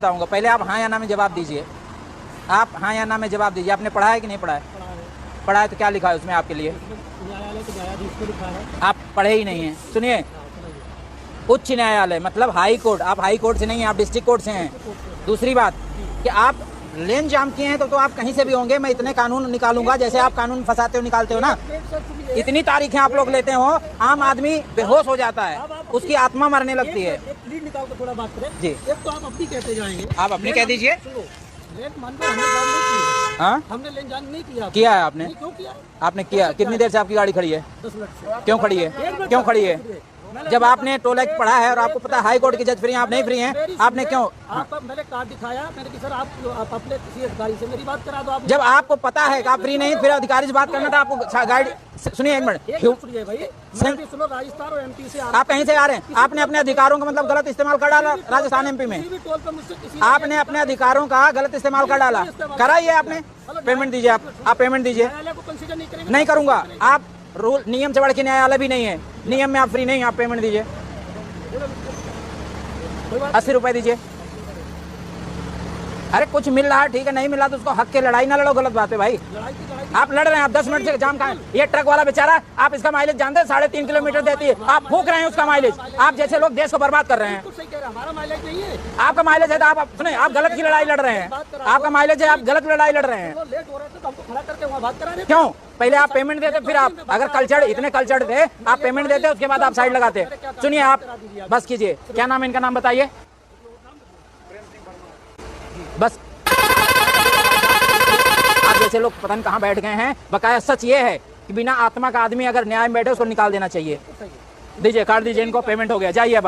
बताऊंगा, पहले आप हाँ या ना में जवाब दीजिए। आप हाँ या ना में जवाब दीजिए। आपने पढ़ा है कि नहीं पढ़ा है? पढ़ा है तो क्या लिखा है उसमें आपके लिए? न्यायालय के न्यायाधीश को लिखा है। आप पढ़े ही नहीं हैं। सुनिए, उच्च न्यायालय मतलब हाई कोर्ट। आप हाई कोर्ट से नहीं हैं, आप डिस्ट्रिक्ट कोर्ट से हैं। दूसरी बात कि आप लेन जाम किए हैं तो आप कहीं से भी होंगे, मैं इतने कानून निकालूंगा जैसे आप कानून फंसाते हो निकालते हो ना। इतनी तारीखें आप लोग लेते हो, आम आदमी बेहोश हो जाता है, उसकी आत्मा मरने लगती है। एक लीड निकाल कर थोड़ा बात करें जी। एक तो आप अपनी कहते जाएंगे, आप अपनी कह दीजिए। लेन मान लो हमने जान नहीं किया। हाँ, हमने लेन जान नहीं किया। किया है आपने? क्यों किया? आपने किया। कितनी देर से आपकी गाड़ी खड़ी है? 10 मिनट से। क्यों खड़ी है? क्यों खड़ी है? जब आपने टोल एक्ट पढ़ा है और आपको पता है हाई कोर्ट के जज फ्री हैं, आप नहीं फ्री हैं, आपने क्यों? आप मैंने कार्ड दिखाया, मैंने कि सर आप अपने किसी अधिकारी से मेरी बात करा दो। आप जब आपको पता है कि आप फ्री नहीं, फिर अधिकारी से बात करना था आपको। गाड़ी सुनिए, एक मिनट सुनिए भाई, मैं भी सुनो, राजस्थान और एमपी से आप कहीं से आ रहे हैं? आपने अपने अधिकारों का मतलब गलत इस्तेमाल कर डाला राजस्थान एमपी में। किसी भी टोल पर मुझसे किसी आपने अपने अधिकारों का गलत इस्तेमाल कर डाला। करा ही है आपने। पेमेंट दीजिए। आप पेमेंट दीजिए। न्यायालय को कंसीडर नहीं करेंगे। नहीं करूंगा। आप रूल नियम से बढ़ के न्यायालय भी नहीं है। नियम में आप फ्री नहीं, आप पेमेंट दीजिए। 80 रुपए दीजिए। अरे कुछ मिल रहा है ठीक है, नहीं मिला तो उसको हक के लड़ाई ना लड़ो, गलत बात है भाई। आप लड़ रहे हैं, आप 10 मिनट से जाम खाएं। ये ट्रक वाला बेचारा, आप इसका माइलेज जानते हैं 3.5 किलोमीटर देती है, आप फूक रहे हैं उसका माइलेज। आप जैसे लोग देश को बर्बाद कर रहे हैं। सही कह रहे हैं, हमारा माइलेज नहीं है। आपका माइलेज है तो आप सुने, आप गलत की लड़ाई लड़ रहे हैं। आपका माइलेज है, आप गलत लड़ाई लड़ रहे हैं। लेट हो रहे थे तो हमको खड़ा करके वहाँ बात करा रहे थे। क्यों? पहले आप पेमेंट देते, फिर आप अगर कल्चर इतने कल्चर थे, आप पेमेंट देते, उसके बाद आप साइड लगाते। सुनिए, आप बस कीजिए। क्या नाम है इनका? नाम बताइए बस। आप जैसे लोग पता नहीं कहाँ बैठ गए हैं। बकाया सच ये है कि बिना आत्मा का आदमी अगर न्याय में बैठे उसको निकाल देना चाहिए। दीजिए, कार्ड दीजिए इनको, पेमेंट हो गया, जाइए।